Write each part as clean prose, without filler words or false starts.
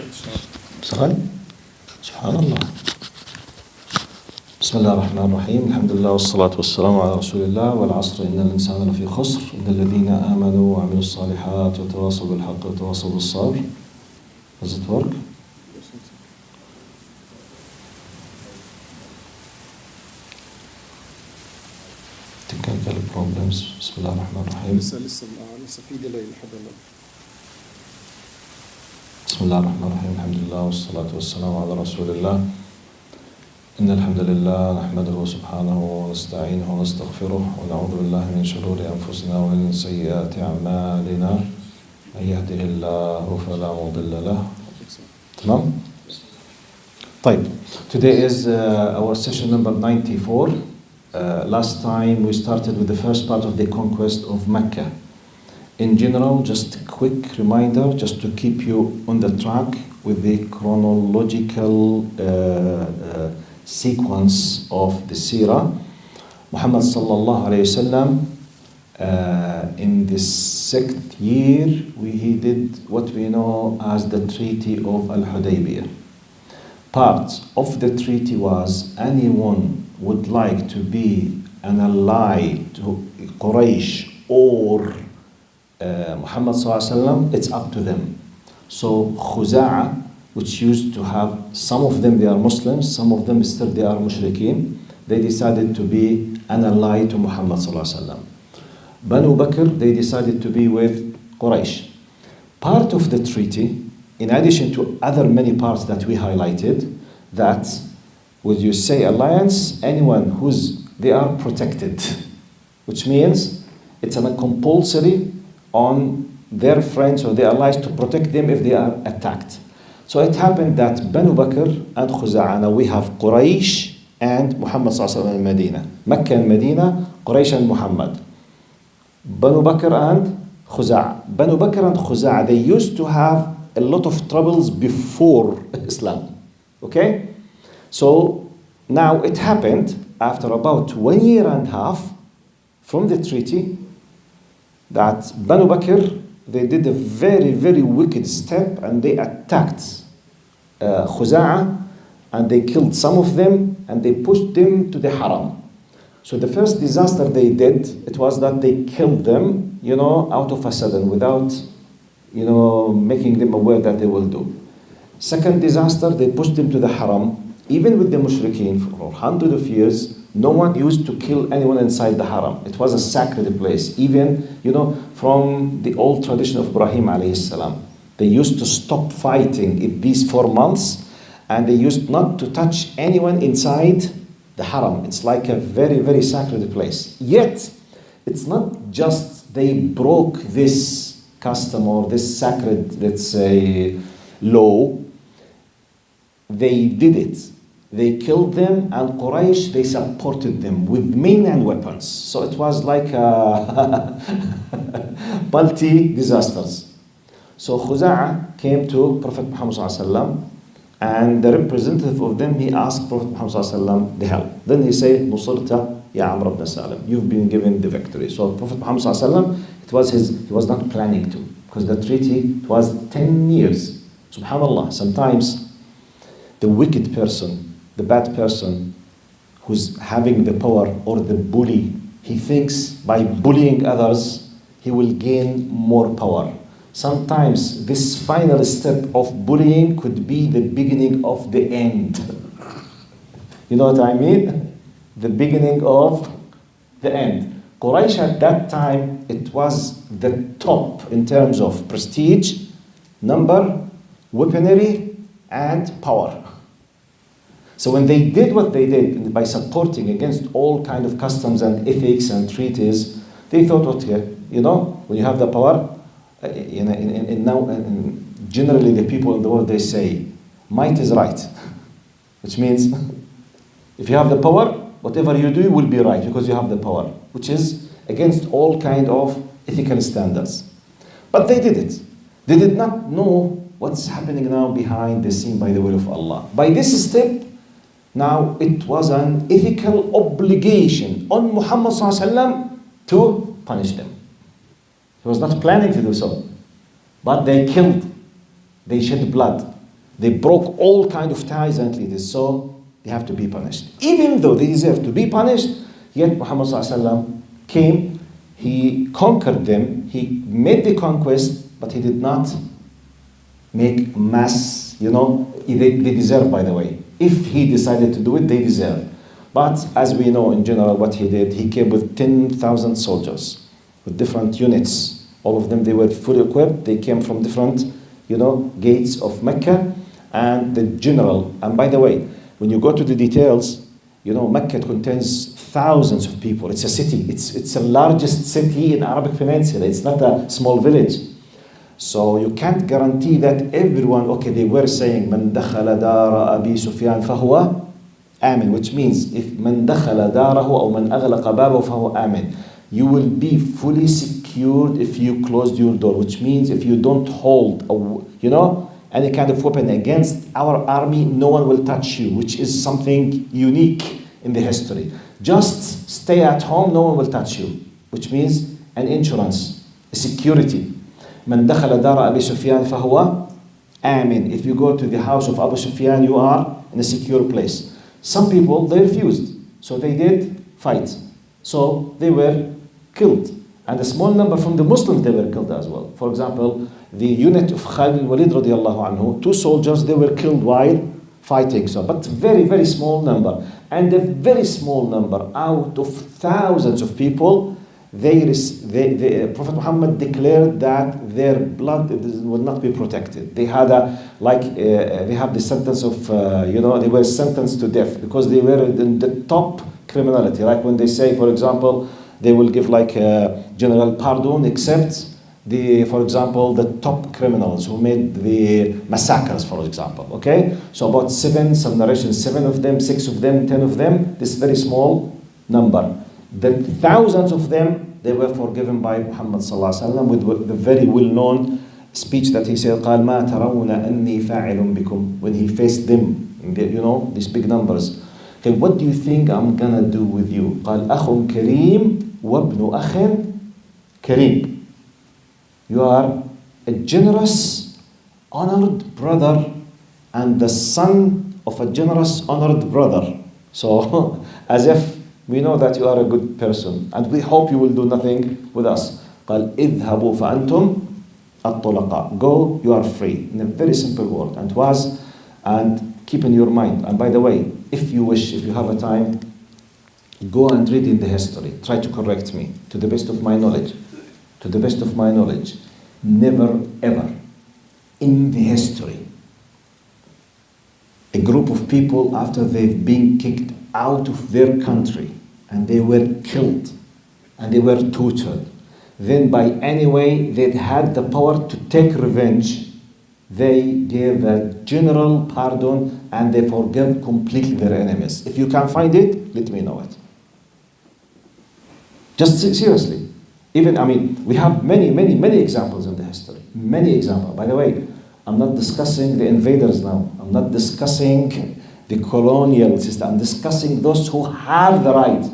صحيح سبحان الله. بسم الله الرحمن الرحيم. الحمد لله والصلاة والسلام على رسول الله. والعصر إن الإنسان لفي خسر إلا الذين آمنوا وعملوا الصالحات وتواصوا بالحق وتواصوا بالصبر. Does it work? Technical problems. بسم الله الرحمن الرحيم. لسه في ديلي لحد الآن. بسم الله الرحمن الرحيم. الحمد لله والصلاة والسلام على رسول الله. إن الحمد لله نحمده سبحانه ونستعينه ونستغفره ونعوذ بالله من شرور أنفسنا ومن سيئات أعمالنا. من يهده الله فلا مضل له. تمام؟ طيب. Today is our session number 94. Last time we started with the first part of the conquest of Makjah. In general, just a quick reminder, just to keep you on the track with the chronological sequence of the Seerah. Muhammad sallallahu alayhi wasallam, in the 6th year, he did what we know as the Treaty of Al-Hudaybiyah. Part of the treaty was anyone would like to be an ally to Quraysh or Muhammad sallallahu alaihi wasallam, it's up to them. So Khuza'a, which used to have, some of them they are Muslims, some of them still they are Mushrikeen, they decided to be an ally to Muhammad sallallahu alaihi wasallam. Banu Bakr, they decided to be with Quraysh. Part of the treaty, in addition to other many parts that we highlighted, that when you say alliance, anyone they are protected, which means it's a compulsory on their friends or their allies to protect them if they are attacked. So it happened that Banu Bakr and Khuza'a, now we have Quraysh and Muhammad sallallahu alaihi wasallam in Medina. Mecca and Medina, Quraysh and Muhammad. Banu Bakr and Khuza'a. Banu Bakr and Khuza'a, they used to have a lot of troubles before Islam. Okay? So now it happened after about 1 year and a half from the treaty that Banu Bakr, they did a very, very wicked step and they attacked Khuza'a and they killed some of them and they pushed them to the Haram. So the first disaster they did, it was that they killed them, out of a sudden without, making them aware that they will do. Second disaster, they pushed them to the Haram. Even with the Mushrikeen for hundreds of years, no one used to kill anyone inside the Haram. It was a sacred place. Even, from the old tradition of Ibrahim alayhi salam. They used to stop fighting in these 4 months and they used not to touch anyone inside the Haram. It's like a very, very sacred place. Yet, it's not just they broke this custom or this sacred, let's say, law. They did it. They killed them and Quraysh, they supported them with men and weapons. So it was like multi-disasters. So Khuza'a came to Prophet Muhammad sallallahu alaihi wasallam and the representative of them, he asked Prophet Muhammad sallallahu alaihi wasallam the help. Then he said, Nusirta ya Amr ibn Salim, you've been given the victory. So Prophet Muhammad sallallahu alaihi wasallam, he was not planning to, because the treaty was 10 years. Subhanallah, sometimes the wicked person, the bad person who's having the power or the bully, he thinks by bullying others, he will gain more power. Sometimes this final step of bullying could be the beginning of the end. You know what I mean? The beginning of the end. Quraysh at that time, it was the top in terms of prestige, number, weaponry, and power. So when they did what they did by supporting against all kind of customs and ethics and treaties, they thought, when you have the power, generally the people in the world, they say, might is right. Which means, if you have the power, whatever you do will be right because you have the power, which is against all kind of ethical standards. But they did it. They did not know what's happening now behind the scene by the will of Allah. By this step, now it was an ethical obligation on Muhammad sallallahu alaihi wasallam to punish them. He was not planning to do so. But they killed, they shed blood, They broke all kind of ties and leaders, so they have to be punished. Even though they deserve to be punished, yet Muhammad ﷺ came, he conquered them, he made the conquest, but he did not make mass, they deserve, by the way. If he decided to do it, they deserve. But as we know in general what he did, he came with 10,000 soldiers, with different units. All of them, they were fully equipped. They came from different, gates of Mecca. And the general, and by the way, when you go to the details, Mecca contains thousands of people. It's a city. It's the largest city in Arabic Peninsula. It's not a small village. So you can't guarantee that everyone, they were saying, من دخل دار أبي سفيان فهو آمن, which means if من دخل داره أو من أغلق بابه فهو آمن. You will be fully secured if you closed your door, which means if you don't hold, any kind of weapon against our army, no one will touch you, which is something unique in the history. Just stay at home, no one will touch you, which means an insurance, a security. من دخل دار أبي سفيان فهو آمن. If you go to the house of Abu Sufyan, you are in a secure place. Some people, they refused, so they did fight. So they were killed. And a small number from the Muslims, they were killed as well. For example, the unit of Khalid al-Walid radiallahu anhu, 2 soldiers, they were killed while fighting. So, but very, very small number. And a very small number out of thousands of people, Prophet Muhammad declared that their blood would not be protected. They had they have the sentence of, they were sentenced to death because they were in the top criminality. Like when they say, for example, they will give general pardon except for example, the top criminals who made the massacres, for example, okay? So about 7, some narrations, 7 of them, 6 of them, 10 of them, this very small number. The thousands of them, they were forgiven by Muhammad sallallahu alaihi wasallam with the very well-known speech that he said, قال ما ترون أني فاعل بكم, when he faced them, these big numbers. Okay, what do you think I'm gonna do with you? قال أخ كريم وابن أخ كريم. You are a generous, honored brother and the son of a generous, honored brother. So, as if we know that you are a good person and we hope you will do nothing with us. قال اذهبوا فأنتم الطلقاء. Go, you are free. In a very simple word. And keep in your mind. And by the way, if you wish, if you have a time, go and read in the history. Try to correct me to the best of my knowledge. To the best of my knowledge, never ever in the history a group of people, after they've been kicked out of their country and they were killed and they were tortured, then by any way they had the power to take revenge, they gave a general pardon and they forgave completely their enemies. If you can find it, let me know it. Just seriously. We have many examples in the history. Many examples. By the way, I'm not discussing the invaders now. I'm not discussing the colonial system. I'm discussing those who have the right.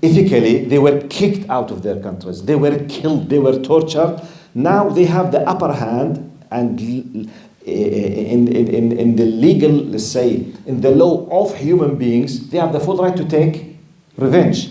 Ethically, they were kicked out of their countries. They were killed. They were tortured. Now they have the upper hand, and in the legal, let's say, in the law of human beings, they have the full right to take revenge.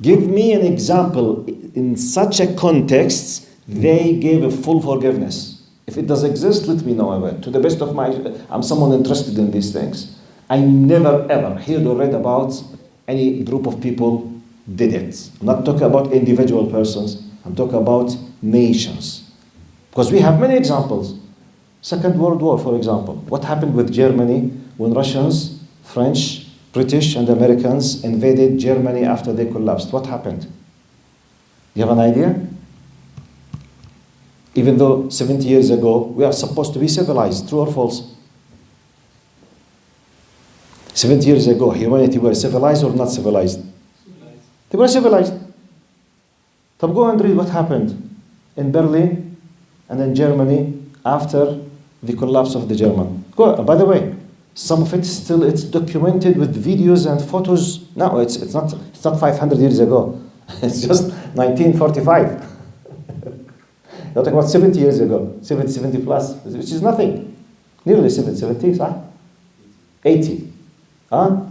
Give me an example in such a context, they gave a full forgiveness. If it does exist, let me know about it. To the best of my, I'm someone interested in these things. I never ever heard or read about any group of people did it. I'm not talking about individual persons. I'm talking about nations. Because we have many examples. Second World War, for example. What happened with Germany when Russians, French, British and Americans invaded Germany after they collapsed? What happened? You have an idea? Even though 70 years ago, we are supposed to be civilized, true or false? 70 years ago, humanity were civilized or not civilized? Civilized. They were civilized. So go and read what happened in Berlin and in Germany after the collapse of the German. Go, by the way, some of it still, it's documented with videos and photos. No, it's not 500 years ago. It's just 1945. You're talking about 70 years ago, 70 plus, which is nothing. Nearly 70, صح? 80.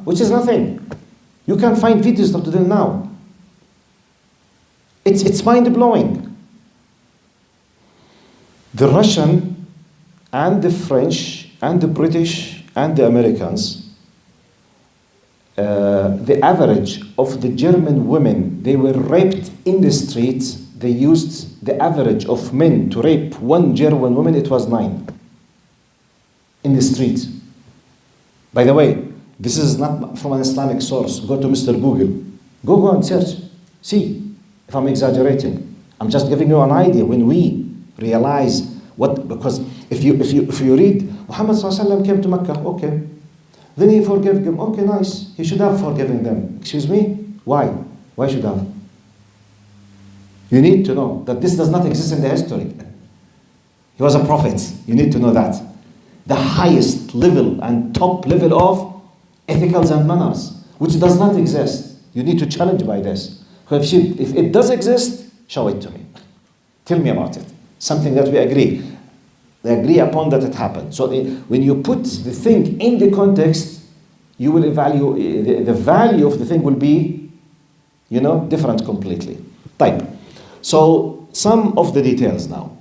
Which is nothing. You can find videos up to them now. It's mind-blowing. The Russian and the French and the British and the Americans, the average of the German women, they were raped in the streets. They used the average of men to rape one German woman, it was 9 in the street. By the way, this is not from an Islamic source. Go to Mr. Google. Go and search. See if I'm exaggerating. I'm just giving you an idea when we realize what, because if you read, Muhammad ﷺ came to Mecca, okay. Then he forgave them, okay, nice. He should have forgiven them. Excuse me? Why? Why should have? You need to know that this does not exist in the history. He was a prophet. You need to know that. The highest level and top level of ethicals and manners, which does not exist. You need to challenge by this. If it does exist, show it to me. Tell me about it. Something that we agree. They agree upon that it happened. So when you put the thing in the context, you will evaluate, the value of the thing will be, different completely. Type. So some of the details now.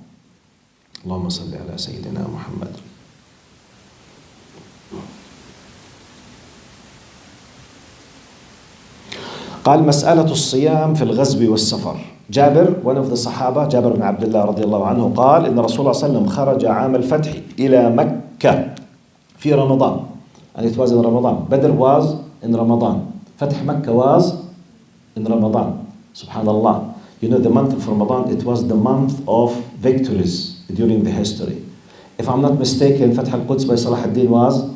Allahumma salli ala Sayyidina Muhammad. قال مسألة الصيام في الغزو والسفر. جابر, one of the Sahaba, Jabir bin Abdullah رضي الله عنه قال إن رسول الله صلى الله عليه وسلم خرج عام الفتح إلى مكة في رمضان. And it was in Ramadan. Badr was in Ramadan. Fatih Makkah was in Ramadan. Subhanallah. You know, the month of Ramadan, it was the month of victories during the history. If I'm not mistaken, Fath al-Quds by Salah ad-Din was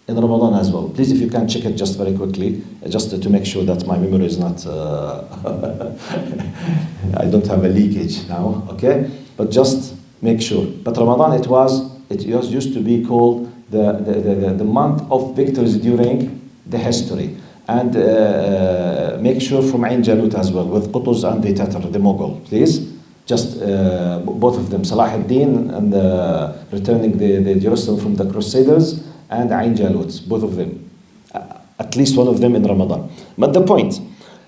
in Ramadan as well. Please, if you can check it just very quickly, just to make sure that my memory is not, I don't have a leakage now, okay? But just make sure. But Ramadan, it was used to be called the month of victories during the history. And make sure from Ain Jalut as well, with Qutuz and the Tatar, the Mughal, please. Just both of them, Salah ad-Din and returning the Jerusalem from the Crusaders, and Ain Jalut, both of them. At least one of them in Ramadan. But the point,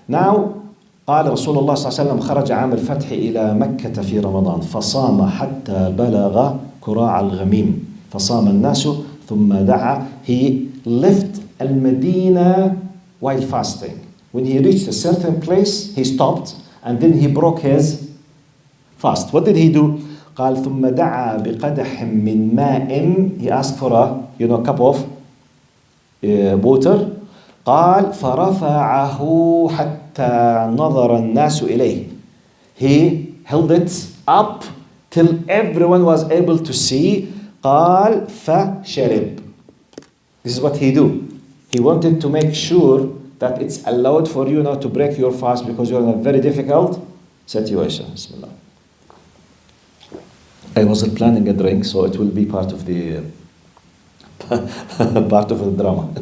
now قال رسول الله صلى الله عليه وسلم خرج عام الفتح إلى مكة في رمضان فصام حتى بلغ كراع الغميم فصام الناس ثم دعا. He left al-Medina while fasting. When he reached a certain place, he stopped and then he broke his fast. What did he do? قال ثم دعا بقدح من ماء. He asked for a cup of water. قال فرفعه حتى نظر الناس إليه. He held it up till everyone was able to see. قال فشرب. This is what he do. He wanted to make sure that it's allowed for you now to break your fast because you're in a very difficult situation. Bismillah. I wasn't planning a drink, so it will be part of the drama.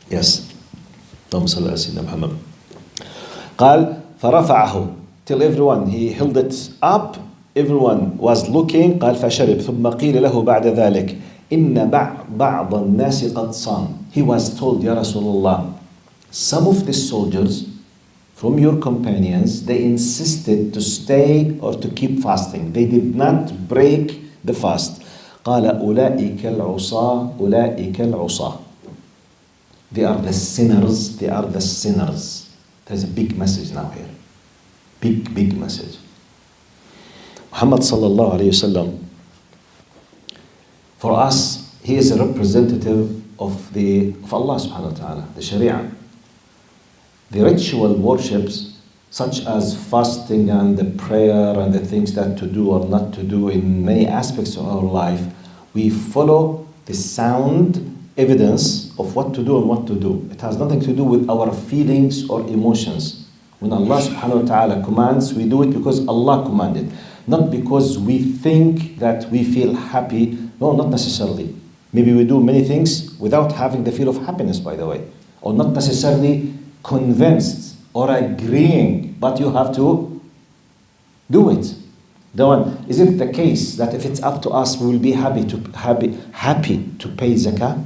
Yes. اللهم صل على سيدنا محمد. قال فرفعه till everyone, he held it up, everyone was looking. قال فشرب ثم قيل له بعد ذلك إن بعض الناس قد صام. He was told, Ya Rasulullah, some of the soldiers from your companions, they insisted to stay or to keep fasting. They did not break the fast. قال أولئك العصاة أولئك العصاة. They are the sinners, they are the sinners. There's a big message now here. Big message. Muhammad sallallahu alayhi wasallam, for us, he is a representative of Allah subhanahu wa ta'ala, the Sharia. The ritual worships, such as fasting and the prayer and the things that to do or not to do in many aspects of our life, we follow the sound evidence of what to do and what to do. It has nothing to do with our feelings or emotions. When Allah subhanahu wa ta'ala commands, we do it because Allah commanded, not because we think that we feel happy. No, not necessarily. Maybe we do many things without having the feel of happiness, by the way, or not necessarily convinced or agreeing, but you have to do it. The one, is it the case that if it's up to us, we will be happy to pay zakah?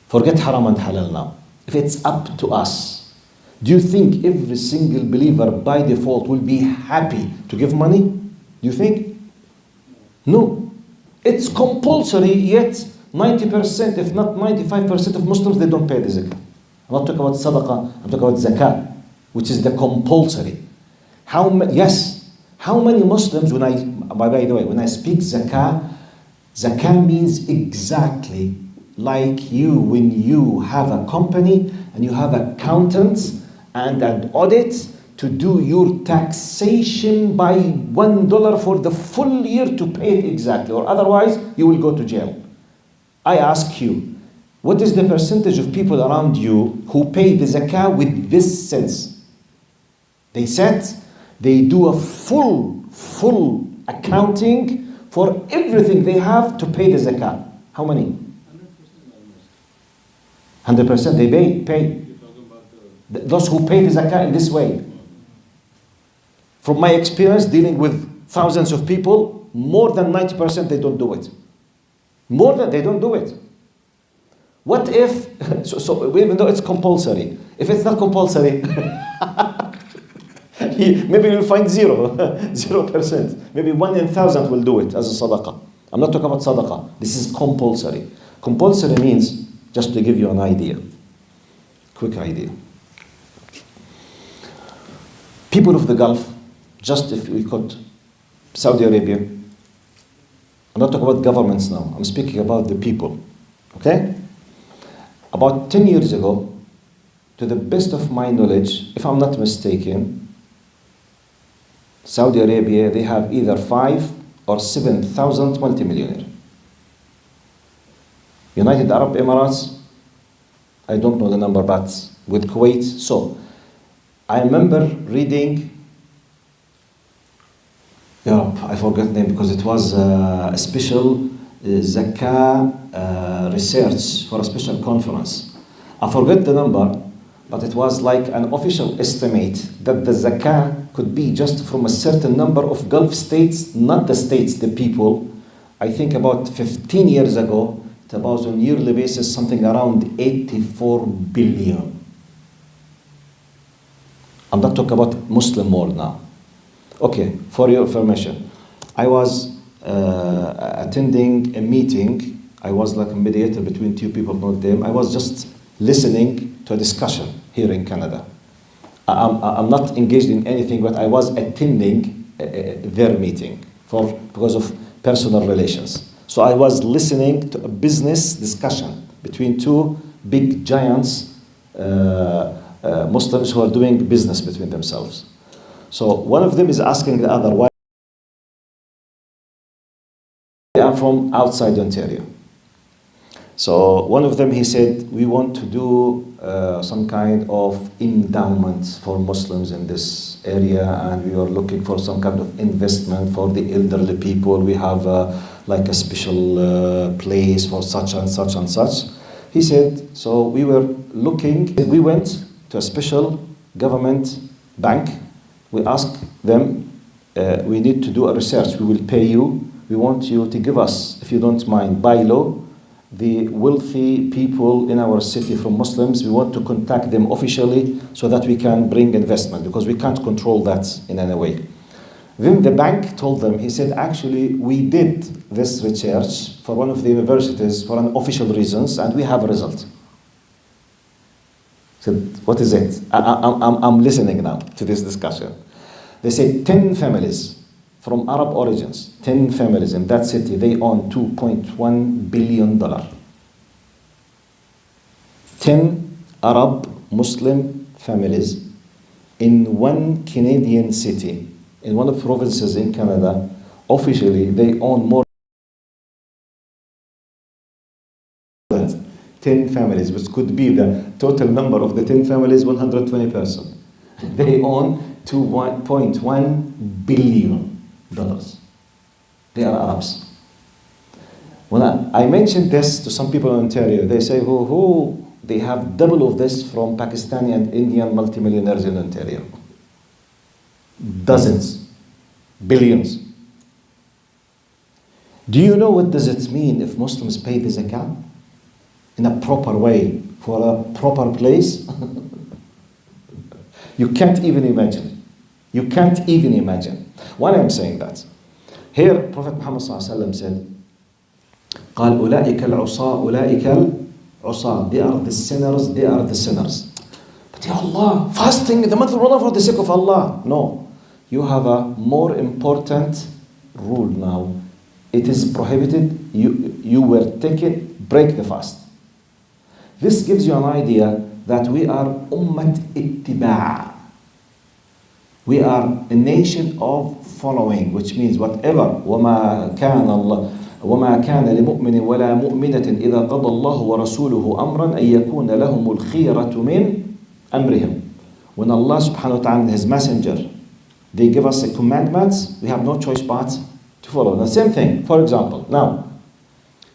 Forget haram and halal now. If it's up to us, do you think every single believer by default will be happy to give money? Do you think? No. It's compulsory, yet 90%, if not 95% of Muslims, they don't pay the zakah. I'm not talking about sadaqah, I'm talking about zakah, which is the compulsory. How many Muslims, by the way, when I speak zakah means exactly like you when you have a company and you have accountants and an audit to do your taxation by $1 for the full year to pay it exactly, or otherwise you will go to jail. I ask you, what is the percentage of people around you who pay the zakah with this sense? They said they do a full accounting for everything they have to pay the zakah. How many? 100% they pay. Those who pay the zakah in this way. From my experience dealing with thousands of people, more than 90% they don't do it. They don't do it. What if, so even though it's compulsory, if it's not compulsory, maybe you'll find 0%. Maybe 1 in 1,000 will do it as a sadaqah. I'm not talking about sadaqah. This is compulsory. Compulsory means, just to give you an idea, quick idea. People of the Gulf, just if we could, Saudi Arabia, I'm not talking about governments now, I'm speaking about the people, okay? About 10 years ago, to the best of my knowledge, if I'm not mistaken, Saudi Arabia, they have either 5 or 7,000 multimillionaires. United Arab Emirates, I don't know the number, but with Kuwait, so I remember reading, I forgot the name because it was a special zakah research for a special conference. I forget the number, but it was like an official estimate that the zakah could be just from a certain number of Gulf states, not the states, the people. I think about 15 years ago, it was on a yearly basis something around 84 billion. I'm not talking about Muslim world now. Okay, for your information, I was attending a meeting. I was like a mediator between two people, not them. I was just listening to a discussion here in Canada. I'm not engaged in anything, but I was attending their meeting because of personal relations. So I was listening to a business discussion between two big giants, Muslims who are doing business between themselves. So one of them is asking the other why they are from outside Ontario. So one of them, he said, we want to do some kind of endowment for Muslims in this area, and we are looking for some kind of investment for the elderly people. We have like a special place for such and such and such. He said, so we were looking, we went to a special government bank. We asked them, we need to do a research. We will pay you. We want you to give us, if you don't mind, by law, the wealthy people in our city from Muslims. We want to contact them officially so that we can bring investment, because we can't control that in any way. Then the bank told them, he said, actually, we did this research for one of the universities for an official reasons, and we have a result. I said, what is it? I'm listening now to this discussion. They said 10 families from Arab origins, 10 families in that city, they own $2.1 billion. 10 Arab Muslim families in one Canadian city, in one of the provinces in Canada, officially they own more than 10 families, which could be the total number of the 10 families, 120 persons. They own $2.1 billion. They are Arabs. When I mentioned this to some people in Ontario, they say, who they have double of this from Pakistani and Indian multimillionaires in Ontario. Dozens, billions. Do you know what does it mean if Muslims pay the zakah in a proper way for a proper place? You can't even imagine. You can't even imagine. Why I'm saying that? Here, Prophet Muhammad said, قال أولئك العصاة أولئك العصاة. They are the sinners, they are the sinners. But Ya Allah, fasting in the month of Ramadan for the sake of Allah. No. You have a more important rule now. It is prohibited. You were taken, break the fast. This gives you an idea that we are ummat ittiba'. We are a nation of following, which means whatever وما كان لمؤمن ولا مؤمنة إذا قضى الله ورسوله أمرا أن يكون لهم الخيرة من أمرهم. When Allah subhanahu wa ta'ala and His messenger, they give us the commandments, we have no choice but to follow. The same thing, for example, now,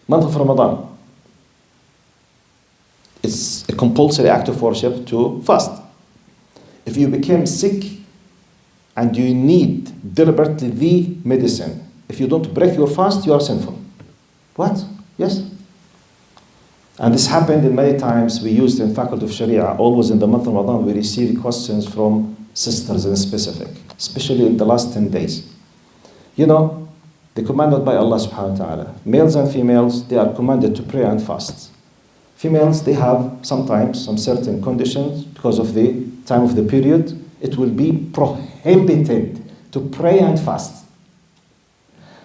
month of Ramadan, it's a compulsory act of worship to fast. If you became sick and you need deliberately the medicine, if you don't break your fast, you are sinful. What? Yes. And this happened in many times. We used in Faculty of Sharia, always in the month of Ramadan, we receive questions from sisters in specific, especially in the last 10 days. You know, they're commanded by Allah subhanahu wa ta'ala. Males and females, they are commanded to pray and fast. Females, they have sometimes some certain conditions because of the time of the period. It will be prohibited to pray and fast.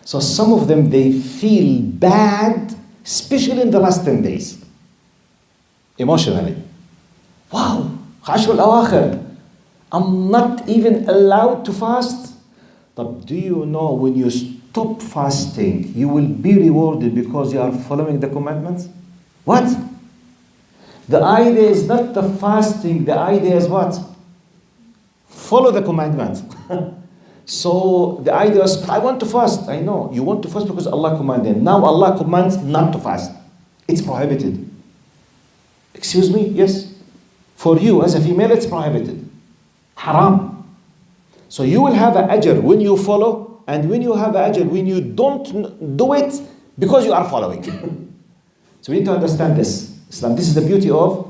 So some of them, they feel bad, especially in the last 10 days. Emotionally. Wow, Ashr al-Awakhir, I'm not even allowed to fast. But do you know when you stop fasting, you will be rewarded because you are following the commandments? What? The idea is not the fasting, the idea is what? Follow the commandments. So the idea is, I want to fast. I know, you want to fast because Allah commanded. Now Allah commands not to fast. It's prohibited. Excuse me? Yes. For you as a female, it's prohibited. Haram. So you will have an ajr when you follow, and when you have an ajr when you don't do it because you are following. So we need to understand this. Islam. This is the beauty of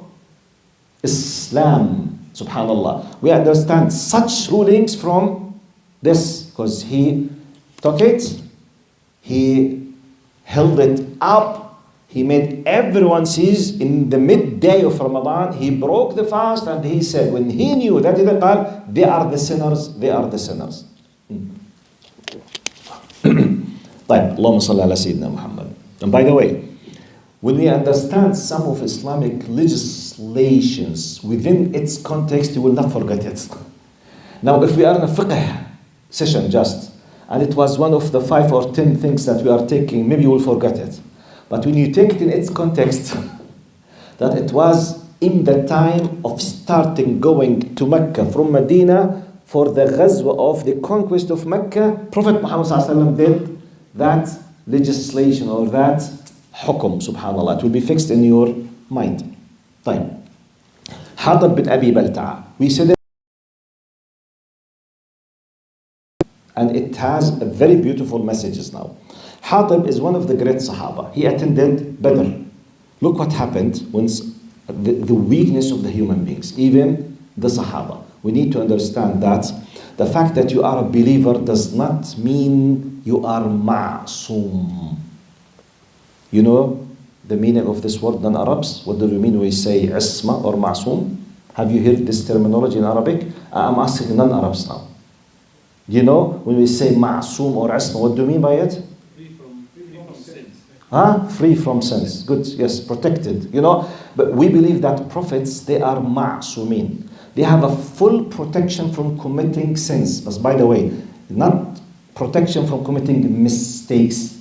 Islam. Subhanallah. We understand such rulings from this because he took it, he held it up, he made everyone sees in the midday of Ramadan, he broke the fast and he said, when he knew that they are the sinners, they are the sinners. طيب, اللهم صل على سيدنا محمد. And by the way, when we understand some of Islamic legislations within its context, you will not forget it. Now, if we are in a fiqh session just, and it was one of the 5 or 10 things that we are taking, maybe you will forget it. But when you take it in its context, that it was in the time of starting going to Mecca from Medina for the ghazwa of the conquest of Mecca, Prophet Muhammad ﷺ did that legislation or that hukum, subhanallah. It will be fixed in your mind. طيب. Hatib bin Abi Balta'a. We said it, and it has a very beautiful messages now. Hatib is one of the great Sahaba. He attended Badr. Look what happened when the weakness of the human beings, even the Sahaba. We need to understand that the fact that you are a believer does not mean you are ma'soom. You know the meaning of this word, non-Arabs? What do we mean when we say isma or ma'soom? Have you heard this terminology in Arabic? I'm asking non-Arabs now. You know when we say ma'soom or isma, what do you mean by it? Free from sins. Free from sins. Good, yes, protected. You know, but we believe that prophets, they are ma'soomin. They have a full protection from committing sins. But by the way, not protection from committing mistakes,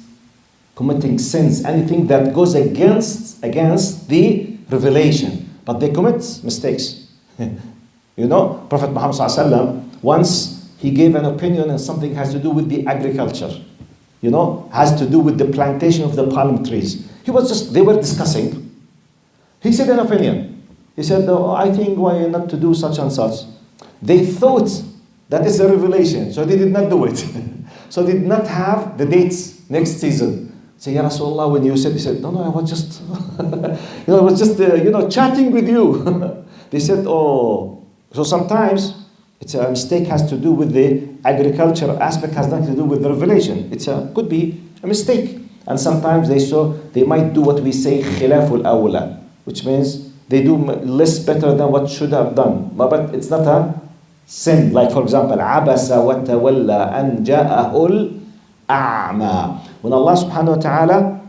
committing sins, anything that goes against the revelation. But they commit mistakes. You know, Prophet Muhammad ﷺ, once he gave an opinion on something has to do with the agriculture. You know, has to do with the plantation of the palm trees. They were discussing. He said an opinion. He said, oh, I think why not to do such and such. They thought that is a revelation, so they did not do it. So they did not have the dates next season. Say, Ya Rasulullah, when you said, he said, no, I was just, I was just, chatting with you. They said, oh, so sometimes it's a mistake has to do with the agriculture aspect, has nothing to do with the revelation. Could be a mistake. And sometimes they might do what we say, khilaful awla, which means they do less better than what should have done. But it's not a sin. Like for example, abasa wa tawalla an ja'ahul a'ma. When Allah subhanahu wa ta'ala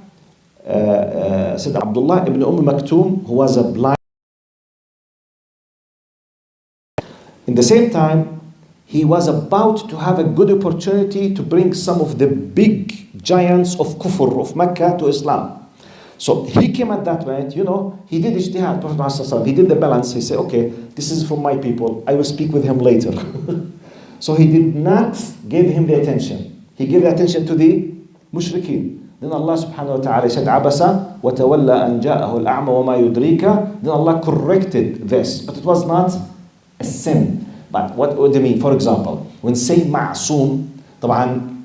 said Abdullah ibn Maktoum, who was a blind, in the same time, he was about to have a good opportunity to bring some of the big giants of kufr, of Mecca, to Islam. So he came at that moment, he did ijtihad, Prophet Muhammad, he did the balance. He said, okay, this is from my people, I will speak with him later. So he did not give him the attention. He gave the attention to the mushrikeen. Then Allah subhanahu wa ta'ala said, Abasa wa tawalla an ja'ahu al-a'ma wa ma yudrika. Then Allah corrected this, but it was not a sin. But what do you mean? For example, when say ma'soom,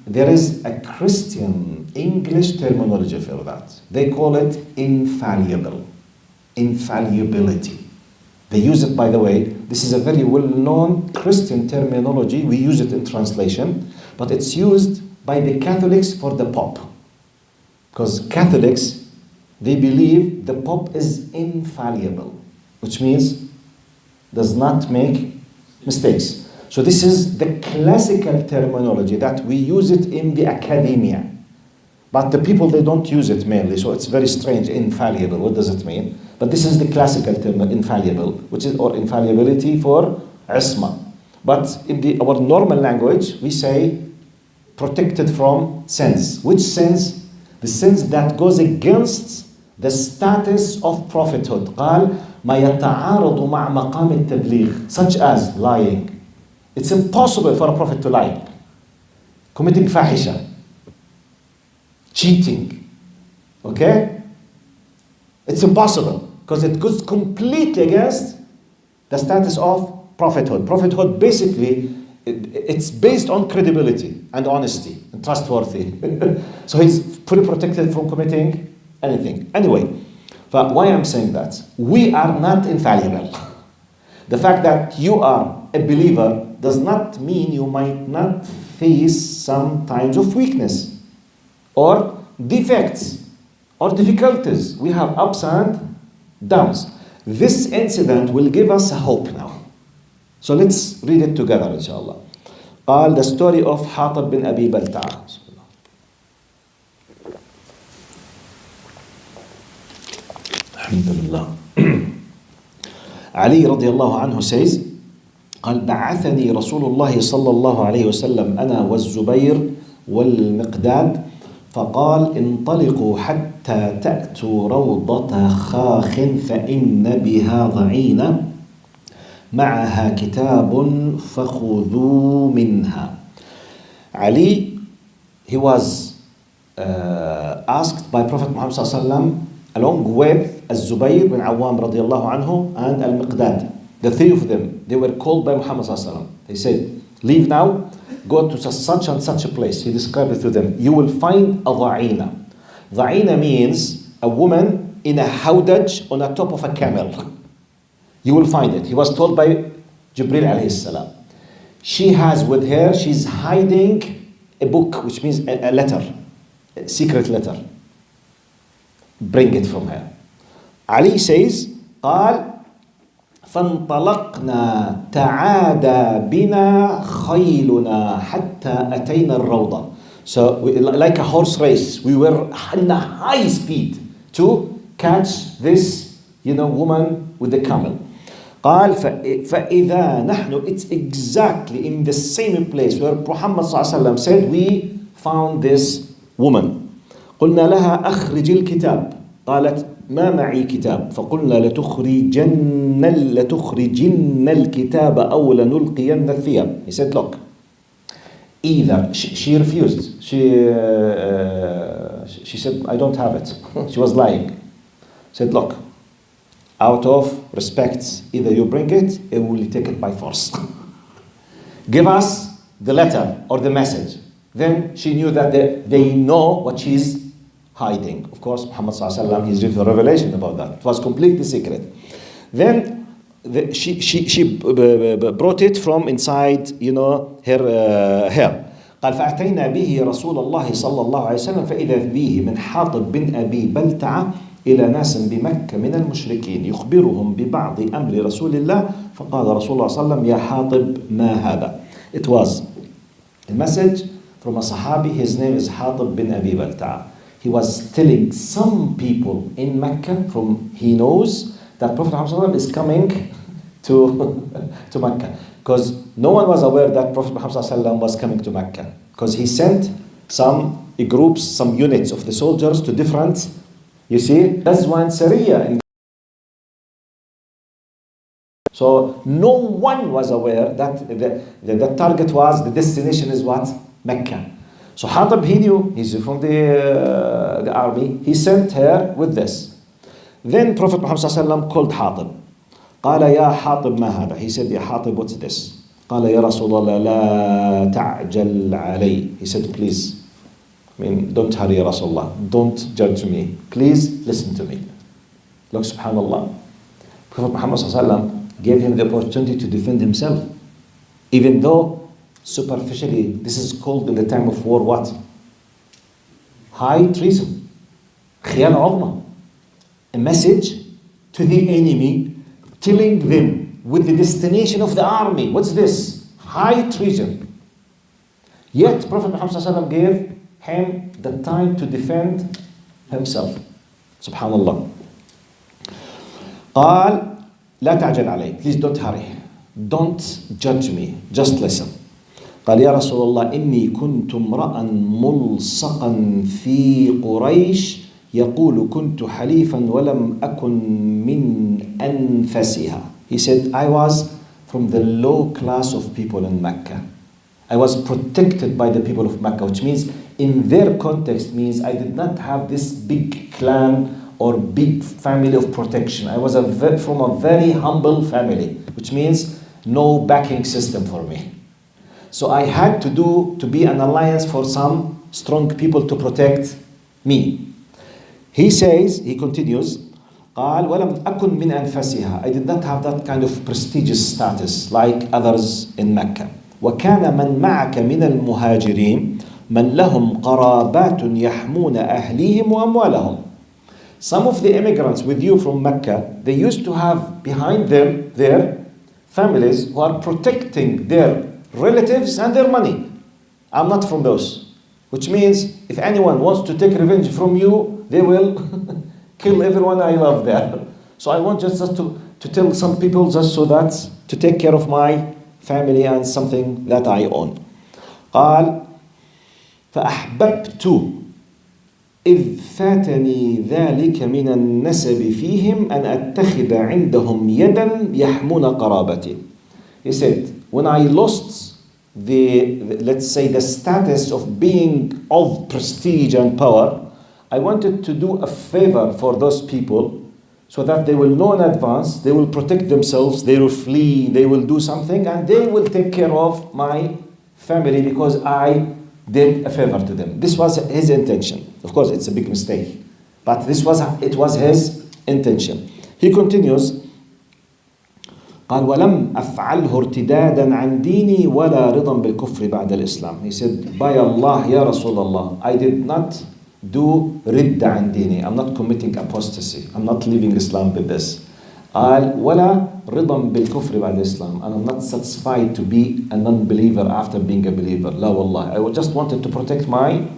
there is a Christian English terminology for that. They call it infallible, infallibility. They use it, by the way, this is a very well-known Christian terminology. We use it in translation, but it's used by the Catholics for the Pope. Because Catholics, they believe the Pope is infallible, which means does not make mistakes. So this is the classical terminology that we use it in the academia. But the people, they don't use it mainly, so it's very strange, infallible. What does it mean? But this is the classical term, infallible, which is, or infallibility for isma. But in our normal language, we say protected from sins. Which sins? The sins that goes against the status of prophethood. قال ما يتعارض مع مقام التبليغ, such as lying. It's impossible for a prophet to lie. Committing fahisha, cheating, okay? It's impossible because it goes completely against the status of prophethood. Prophethood basically, it's based on credibility and honesty and trustworthy. So he's fully protected from committing anything. Anyway, but why I'm saying that? We are not infallible. The fact that you are a believer does not mean you might not face some times of weakness or defects or difficulties. We have ups and downs. This incident will give us hope now. So let's read it together, inshallah. قال, the story of Hatib bin Abi Balta'a. Alhamdulillah. Ali radiallahu anhu says, قال بعثني رسول الله صلى الله عليه وسلم أنا والزبير والمقداد فقال انطلقوا حتى تأتوا روضة خاخ فإن بها ضعينة معها كتاب فخذوا منها. Ali, he was asked by Prophet Muhammad صلى الله عليه وسلم along with الزبير bin Awam radiallahu anhu and Al-Miqdad. The three of them, they were called by Muhammad sallallahu alaihi wasallam. They said, leave now, go to such and such a place. He described it to them. You will find a dha'ina. Dha'ina means a woman in a hawdaj on the top of a camel. You will find it. He was told by Jibril alayhi salam. She has with her, she's hiding a book, which means a letter, a secret letter. Bring it from her. Ali says, قال فانطلقنا تعادى بنا خيلنا حتى أتينا الروضة. So like a horse race, we were in a high speed to catch this, woman with the camel. قال فإذا نحن, it's exactly in the same place where Muhammad صلى الله عليه وسلم said we found this woman. قلنا لها أخرج الكتاب. قالت ما معي كتاب. فقلنا لتخرجن الكتاب أو لنلقين الثياب. He said, look, either she refused. She said, I don't have it. She was lying. Said, look, out of respect, either you bring it or we will take it by force. Give us the letter or the message. Then she knew that they know what she's hiding. Of course, Muhammad sallallahu alaihi wasallam, he's received a revelation about that. It was completely secret. Then she brought it from inside, her hair. قال فأتينا به رسول الله صلى الله عليه وسلم فإذا به من حاطب بن أبي بلتعة إلى ناس بمكة من المشركين يخبرهم ببعض أمر رسول الله فقال رسول الله صلى الله عليه وسلم يا حاطب ما هذا. It was a message from a Sahabi. His name is Hatib bin Abi Balta'a. He was telling some people in Mecca, he knows that Prophet Muhammad is coming to Mecca, because no one was aware that Prophet Muhammad was coming to Mecca, because he sent some groups, some units of the soldiers to different, you see, that's one Seerah. So no one was aware that the target was, the destination is what? Mecca. So Hatib, he knew, he's from the army, he sent her with this. Then Prophet Muhammad called Hatib. قال يا حاطب ما هذا. He said, يا حاطب, what's this? قال يا رسول الله لا تعجل علي. He said, please, don't hurry يا رسول الله. Don't judge me. Please listen to me. Look, subhanallah. Prophet Muhammad gave him the opportunity to defend himself. Even though superficially, this is called in the time of war what? High treason. خيانة عظمى. A message to the enemy telling them with the destination of the army. What's this? High treason. Yet Prophet Muhammad gave him the time to defend himself. Subhanallah. قال لا تعجل علي. Please don't hurry. Don't judge me. Just listen. قال يا رسول الله إني كنت امرأ ملصقا في قريش يقول كنت حليفا ولم أكن من أنفسها. He said, I was from the low class of people in Mecca. I was protected by the people of Mecca, which means in their context means I did not have this big clan or big family of protection. I was from a very humble family, which means no backing system for me. So I had to be an alliance for some strong people to protect me. He says, he continues, قال ولم أكن من أنفسها. I did not have that kind of prestigious status like others in Mecca. وكان من معك من المهاجرين من لهم قرابات يحمون أهليهم وأموالهم. Some of the immigrants with you from Mecca, they used to have behind them their families who are protecting their relatives and their money. I'm not from those. Which means if anyone wants to take revenge from you, they will kill everyone I love there. So I want just to tell some people just so that to take care of my family and something that I own. قال فأحببت إذ فاتني ذلك من النسب فيهم أن أتخذ عندهم يدا يحمون قرابتي. He said, when I lost let's say the status of being of prestige and power, I wanted to do a favor for those people so that they will know in advance, they will protect themselves, they will flee, they will do something, and they will take care of my family because I did a favor to them. This was his intention. Of course, it's a big mistake, but it was his intention. He continues, قال ولم أفعله ارتدادا عن ديني ولا رضا بالكفر بعد الإسلام. He said, by Allah, Ya Rasulullah, I did not do ridda عن ديني. I'm not committing apostasy. I'm not leaving Islam with this. قال ولا رضا بالكفر بعد الإسلام. And I'm not satisfied to be a non-believer after being a believer. لا والله. I just wanted to protect my,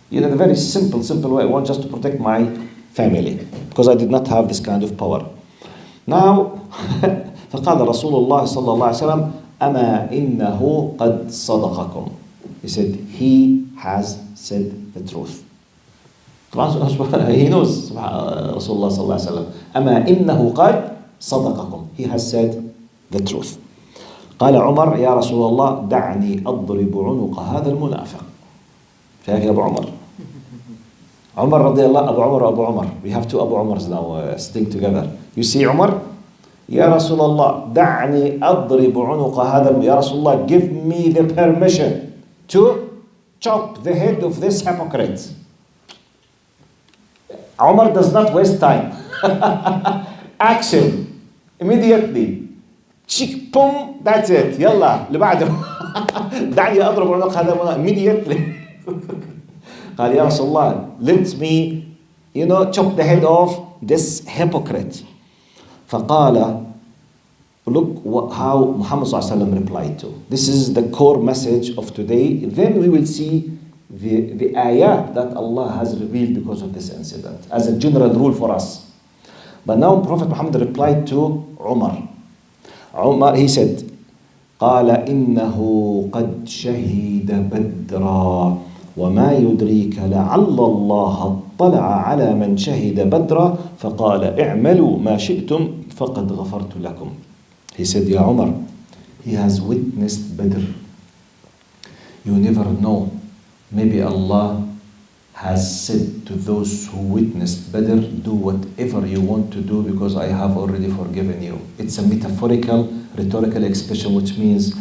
in a very simple way, I want just to protect my family because I did not have this kind of power. Now, فقال رسول الله صلى الله عليه وسلم أما إنه قد صدقكم. He said, he has said the truth. He knows رسول الله صلى الله عليه وسلم أما إنه قد صدقكم. He has said the truth. قال عمر يا رسول الله دعني أضرب عنق هذا المنافق. فهيك يا أبو عمر. عمر رضي الله أبو عمر. We have two Abu Umars now sitting together. You see Umar? يا رسول الله دعني أضرب عنق هذا. يا رسول الله, give me the permission to chop the head of this hypocrite. Umar does not waste time. Action. Immediately. Chick, boom, that's it. يلا اللي بعده. دعني أضرب عنق هذا immediately. قال يا رسول الله, let me, chop the head off this hypocrite. فقال, look how Muhammad ﷺ replied to. This is the core message of today. Then we will see the ayat that Allah has revealed because of this incident as a general rule for us. But now Prophet Muhammad replied to Umar. Umar, he said, قال إنه قد شهد بدرا وما يدريك لعل الله اطلع على من شهد بدرا فقال اعملوا ما شئتم فقد غفرت لكم. He said, Ya Umar, he has witnessed Badr. You never know. Maybe Allah has said to those who witnessed Badr, do whatever you want to do because I have already forgiven you. It's a metaphorical, rhetorical expression which means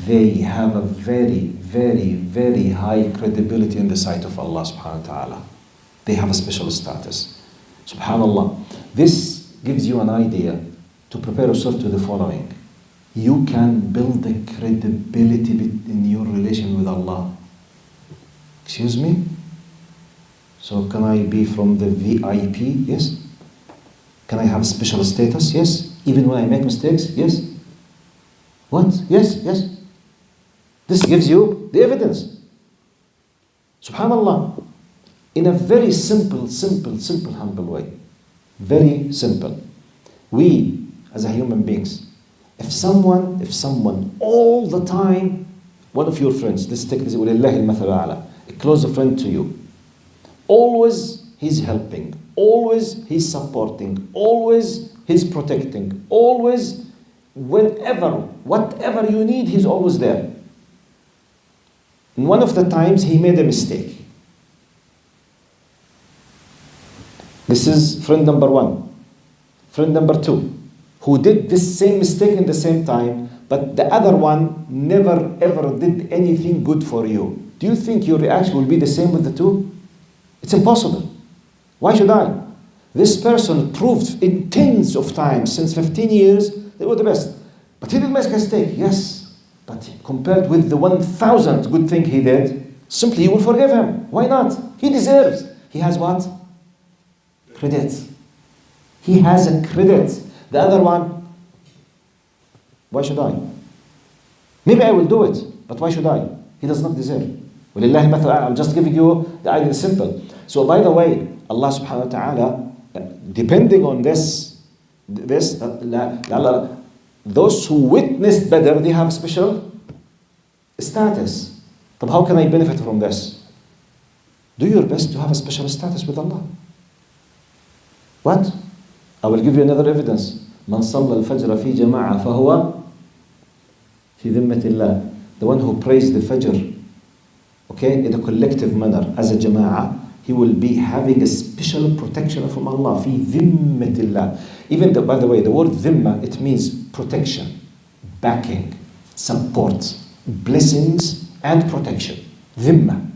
they have a very, very, very high credibility in the sight of Allah subhanahu wa ta'ala. They have a special status. Subhanallah. This gives you an idea to prepare yourself to the following. You can build a credibility in your relation with Allah. Excuse me? So can I be from the VIP? Yes. Can I have a special status? Yes. Even when I make mistakes? Yes. What? Yes, yes. This gives you the evidence. Subhanallah. In a very simple, humble way. Very simple. We, as a human beings, if someone all the time, one of your friends, let's take this, a closer friend to you, always he's helping, always he's supporting, always he's protecting, always, whatever you need, he's always there. And one of the times he made a mistake. This is friend number one. Friend number two, who did this same mistake in the same time, but the other one never ever did anything good for you. Do you think your reaction will be the same with the two? It's impossible. Why should I? This person proved in tens of times since 15 years they were the best. But he did make a mistake, yes. But compared with the 1,000 good thing he did, simply you will forgive him. Why not? He deserves. He has what? Credit. He has a credit. The other one, why should I? Maybe I will do it, but why should I? He does not deserve. I'm just giving you the idea simple. So by the way, Allah subhanahu wa ta'ala, depending on this, those who witnessed Badr, they have special status. But how can I benefit from this? Do your best to have a special status with Allah. What? I will give you another evidence. من صلى الفجر في جماعة فهو في ذمة الله. The one who prays the Fajr, okay, in a collective manner, as a jama'ah, he will be having a special protection from Allah. في ذمة الله. Even by the way, the word dhimma, it means protection, backing, support, blessings, and protection. Dhimma.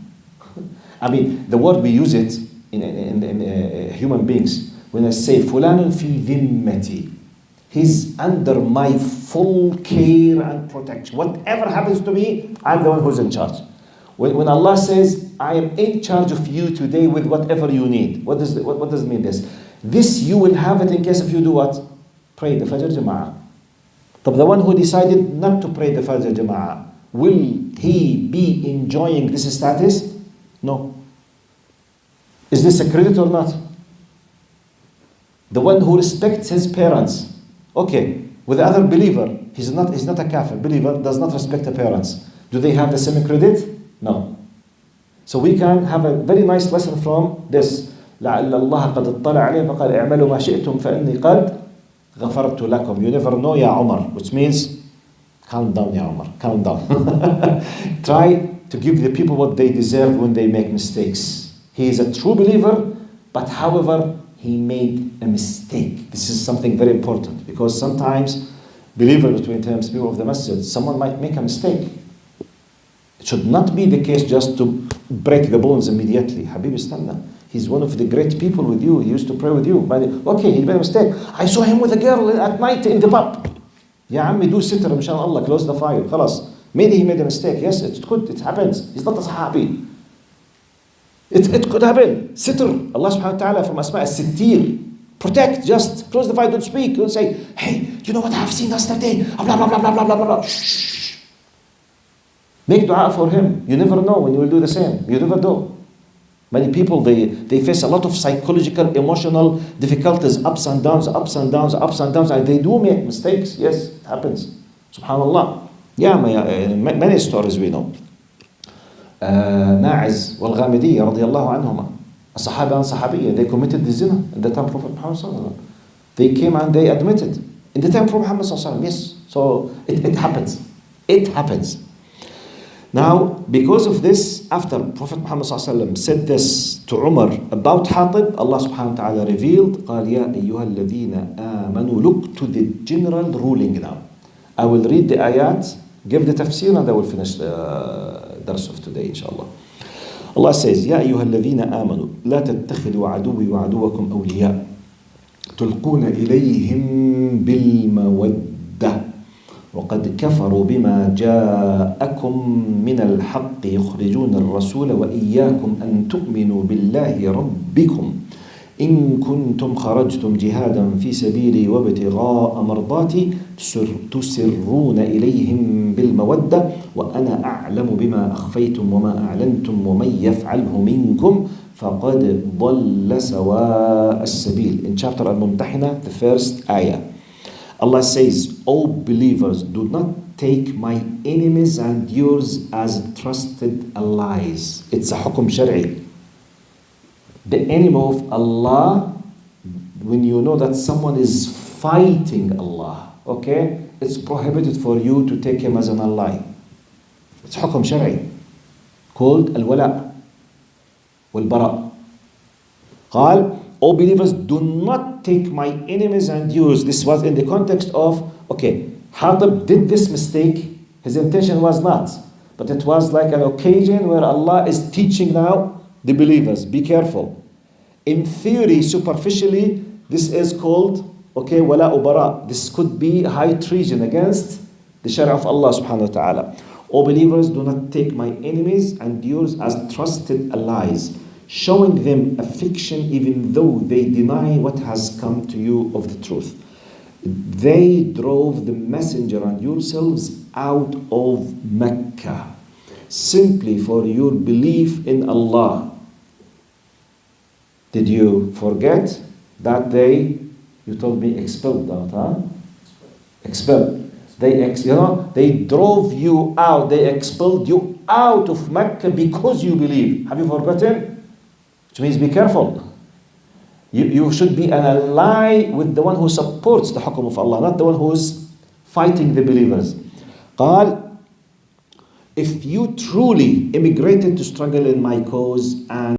I mean, the word we use it in human beings. When I say فلان في ذمتي, he's under my full care and protection. Whatever happens to me, I'm the one who's in charge. When Allah says, I am in charge of you today with whatever you need, what does it mean this? This you will have it in case if you do what? Pray the Fajr Jama'ah. But the one who decided not to pray the Fajr Jama'ah, will he be enjoying this status? No. Is this a credit or not? The one who respects his parents. Okay, with the other believer, he's not a kafir. Believer does not respect the parents. Do they have the same credit? No. So we can have a very nice lesson from this. لعل الله قد اطلع عليه فقال اعملوا ما شئتم فإني قد غفرت لكم. You never know, Ya Umar, which means calm down, Ya Umar, calm down. Try to give the people what they deserve when they make mistakes. He is a true believer, but however, he made a mistake. This is something very important because sometimes believers between terms, people of the masjid, someone might make a mistake. It should not be the case just to break the bones immediately. Habib istanna. He's one of the great people with you. He used to pray with you. But, okay, he made a mistake. I saw him with a girl at night in the pub. Ya عمي, do sitr, inshallah, close the file. خلاص. Maybe he made a mistake. Yes, it could. It happens. He's not a sahabi. It could happen. Sitr. Allah subhanahu wa ta'ala from Asma as-Sittir. Protect, just close the file, don't speak. Don't say, hey, you know what I've seen yesterday? Blah, blah, blah, blah, blah, blah, blah. Shh. Make dua for him. You never know when you will do the same. You never know. Many people, they face a lot of psychological, emotional difficulties, ups and downs, and they do make mistakes. Yes, it happens. Subhanallah. Yeah, many stories we know. Ma'iz wal-Ghamidiyya radiyallahu anhuma. A Sahaba and Sahabiyya, they committed the zina in the time of Prophet Muhammad sallallahu alaihi wasallam. They came and they admitted in the time of Prophet Muhammad sallallahu alaihi wasallam. Yes, so it happens. It happens. Now, because of this, after Prophet Muhammad sallallahu alaihi wasallam said this to Umar about Hatib, Allah subhanahu wa ta'ala revealed, قال يا أيها الذين آمنوا. Look to the general ruling now. I will read the ayat, give the tafsir, and I will finish the dars of today, inshallah. Allah says, يا أيها الذين آمنوا لا تتخذوا عدوي وعدوكم أولياء تلقون إليهم بالمودة وقد كفروا بما جاءكم من الحق يخرجون الرسول وإياكم أن تؤمنوا بالله ربكم إن كنتم خرجتم جهادا في سبيلي وابتغاء مرضاتي تسرون إليهم بالمودة وأنا أعلم بما أخفيتم وما أعلنتم ومن يفعله منكم فقد ضل سواء السبيل. In chapter Al-Mumtahina, the first ayah, Allah says, O believers, do not take my enemies and yours as trusted allies. It's a hukum shari. The enemy of Allah, when you know that someone is fighting Allah, okay, it's prohibited for you to take him as an ally. It's hukum shari called al-wala wal-bara. قال, O believers, do not take my enemies and yours. This was in the context of, okay, Hatib did this mistake. His intention was not, but it was like an occasion where Allah is teaching now the believers, be careful. In theory, superficially, this is called, okay, wala ubara. This could be high treason against the Sharia of Allah subhanahu wa ta'ala. O believers, do not take my enemies and yours as trusted allies, showing them affection even though they deny what has come to you of the truth. They drove the messenger and yourselves out of Mecca simply for your belief in Allah. Did you forget that you told me expelled that, huh? Expelled. They drove you out, they expelled you out of Mecca because you believe. Have you forgotten? Which means be careful. You should be an ally with the one who supports the hukum of Allah, not the one who is fighting the believers. قال, if you truly immigrated to struggle in my cause, and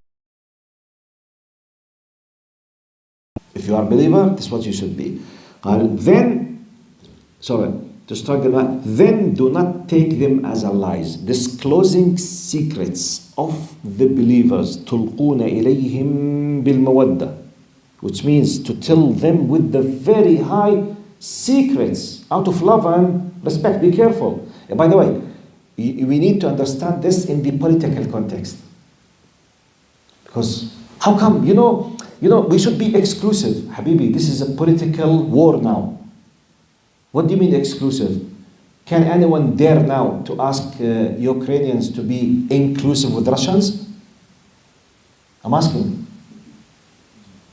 if you are a believer, this is what you should be. Then do not take them as allies, disclosing secrets of the believers. تلقون إليهم بالمودة, which means to tell them with the very high secrets out of love and respect. Be careful. And by the way, we need to understand this in the political context. Because how come, you know, we should be exclusive. Habibi, this is a political war now. What do you mean exclusive? Can anyone dare now to ask Ukrainians to be inclusive with Russians? I'm asking.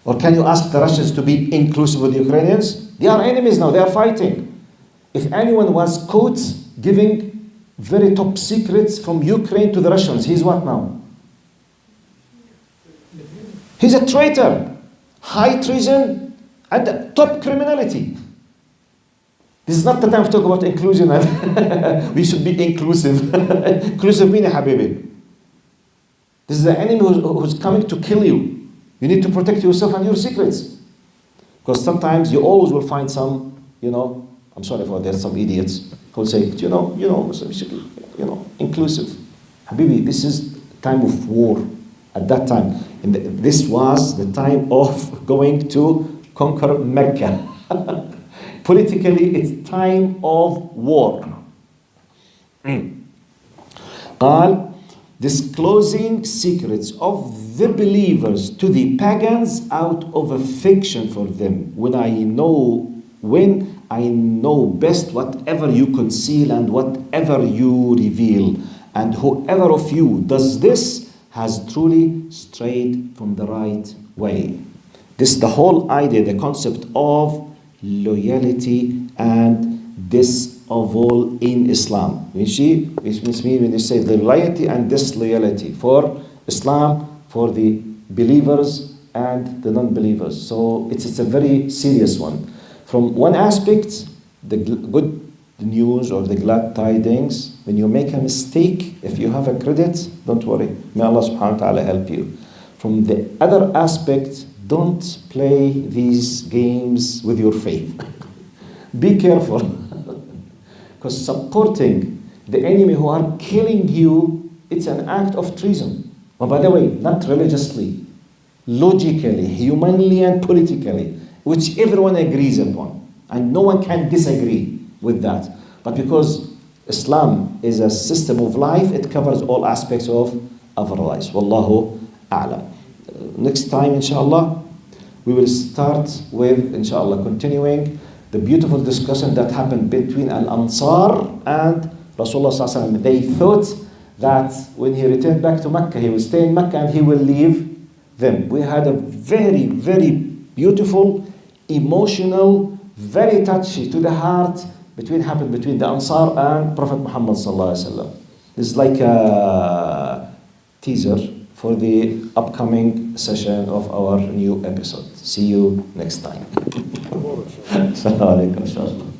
Or can you ask the Russians to be inclusive with the Ukrainians? They are enemies now, they are fighting. If anyone was caught giving very top secrets from Ukraine to the Russians, he's what now? He's a traitor, high treason, and top criminality. This is not the time to talk about inclusion. We should be inclusive. Inclusive meaning, Habibi. This is the enemy who's coming to kill you. You need to protect yourself and your secrets. Because sometimes you always will find some, I'm sorry for there's some idiots who will say, inclusive. Habibi, this is time of war. at that time. This was the time of going to conquer Mecca. Politically, it's time of war. قال, disclosing secrets of the believers to the pagans out of affection for them. When I know best whatever you conceal and whatever you reveal. And whoever of you does this has truly strayed from the right way. This is the whole idea, the concept of loyalty and disavowal in Islam. Which means when you say the loyalty and disloyalty for Islam, for the believers and the non-believers. So it's a very serious one. From one aspect, the good news or the glad tidings, when you make a mistake, if you have a credit, don't worry. May Allah subhanahu wa ta'ala help you. From the other aspect, don't play these games with your faith. Be careful. Because supporting the enemy who are killing you, it's an act of treason. But by the way, not religiously, logically, humanly and politically, which everyone agrees upon. And no one can disagree with that. But because Islam is a system of life, it covers all aspects of our lives. Wallahu a'lam. Next time, inshallah, we will start with, inshallah, continuing the beautiful discussion that happened between Al-Ansar and Rasulullah sallallahu alaihi wasallam. They thought that when he returned back to Mecca, he will stay in Mecca and he will leave them. We had a very, very beautiful, emotional, very touchy to the heart happened between the Ansar and Prophet Muhammad sallallahu alaihi wasallam. This is like a teaser for the upcoming session of our new episode. See you next time. Assalamu alaikum.